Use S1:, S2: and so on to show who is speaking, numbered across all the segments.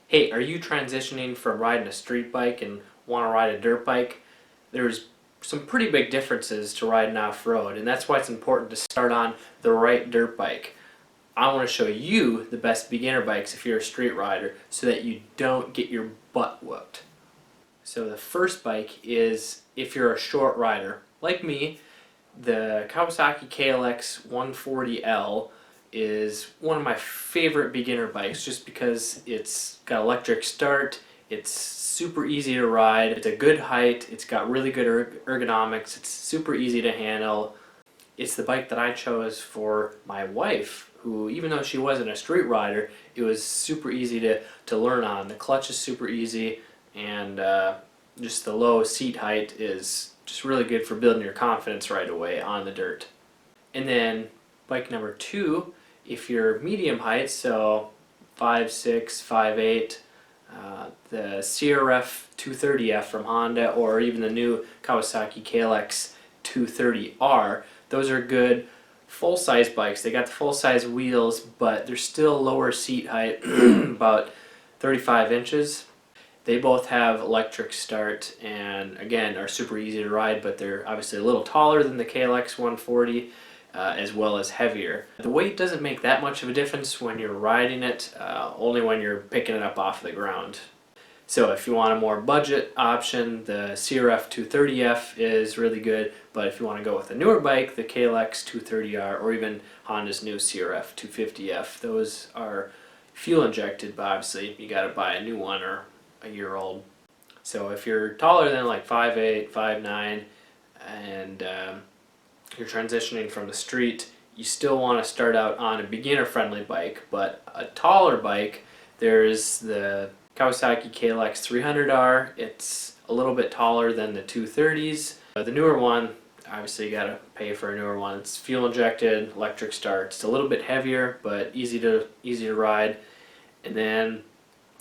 S1: Hey, are you transitioning from riding a street bike and want to ride a dirt bike? There's some pretty big differences to riding off-road, and that's why it's important to start on the right dirt bike. I want to show you the best beginner bikes if you're a street rider so that you don't get your butt whooped. So the first bike is if you're a short rider. Like me, the Kawasaki KLX 140L is one of my favorite beginner bikes just because it's got electric start, it's super easy to ride, it's a good height, it's got really good ergonomics, it's super easy to handle. It's the bike that I chose for my wife, who even though she wasn't a street rider, it was super easy to learn on. The clutch is super easy, and just the low seat height is just really good for building your confidence right away on the dirt. And then bike number two, if you're medium height, so 5'6", 5'8", the CRF 230F from Honda, or even the new Kawasaki KLX 230R, those are good full-size bikes. They got the full-size wheels, but they're still lower seat height, about 35 inches. They both have electric start and again are super easy to ride, but they're obviously a little taller than the KLX 140 as well as heavier. The weight doesn't make that much of a difference when you're riding it, only when you're picking it up off the ground. So if you want a more budget option, the CRF 230F is really good, but if you want to go with a newer bike, the KLX 230R or even Honda's new CRF 250F, those are fuel injected, but obviously you got to buy a new one or a year old. So if you're taller than like 5'8", 5'9", and you're transitioning from the street, you still want to start out on a beginner-friendly bike, but a taller bike, there's the Kawasaki KLX 300R. It's a little bit taller than the 230s. The newer one, obviously you gotta pay for a newer one. It's fuel injected, electric start. It's a little bit heavier, but easy to ride. And then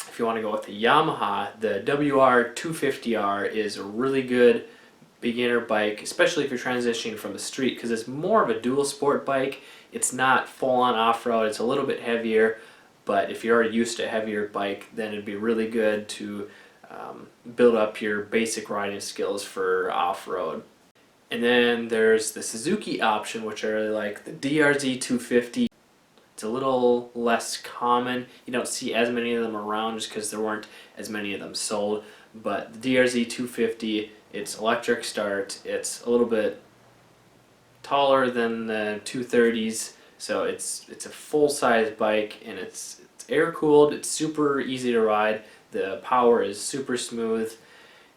S1: if you want to go with the Yamaha, the WR250R is a really good beginner bike, especially if you're transitioning from the street, because it's more of a dual sport bike. It's not full-on off-road. It's a little bit heavier, but if you're already used to a heavier bike, then it'd be really good to build up your basic riding skills for off-road. And then there's the Suzuki option, which I really like, the DRZ 250. It's a little less common. You don't see as many of them around just because there weren't as many of them sold. But the DRZ 250, it's electric start. It's a little bit taller than the 230s, so it's a full-size bike, and it's air-cooled. It's super easy to ride. The power is super smooth,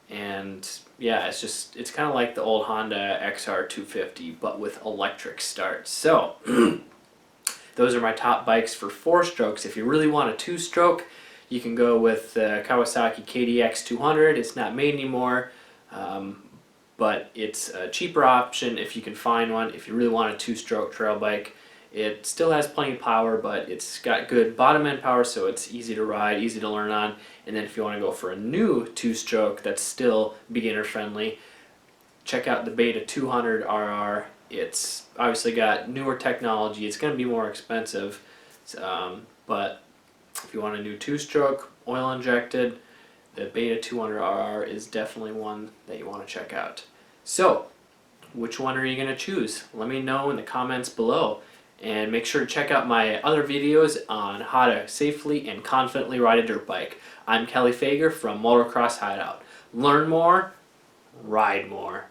S1: and yeah, it's kind of like the old Honda XR 250, but with electric start. So those are my top bikes for 4-strokes. If you really want a 2-stroke, you can go with the Kawasaki KDX 200. It's not made anymore, but it's a cheaper option if you can find one. If you really want a 2-stroke trail bike, it still has plenty of power, but it's got good bottom end power, so it's easy to ride, easy to learn on. And then if you want to go for a new 2-stroke that's still beginner friendly, check out the Beta 200RR. It's obviously got newer technology. It's going to be more expensive, but if you want a new 2-stroke, oil injected, the Beta 200RR is definitely one that you want to check out. So, which one are you going to choose? Let me know in the comments below. And make sure to check out my other videos on how to safely and confidently ride a dirt bike. I'm Kelly Fager from Motocross Hideout. Learn more, ride more.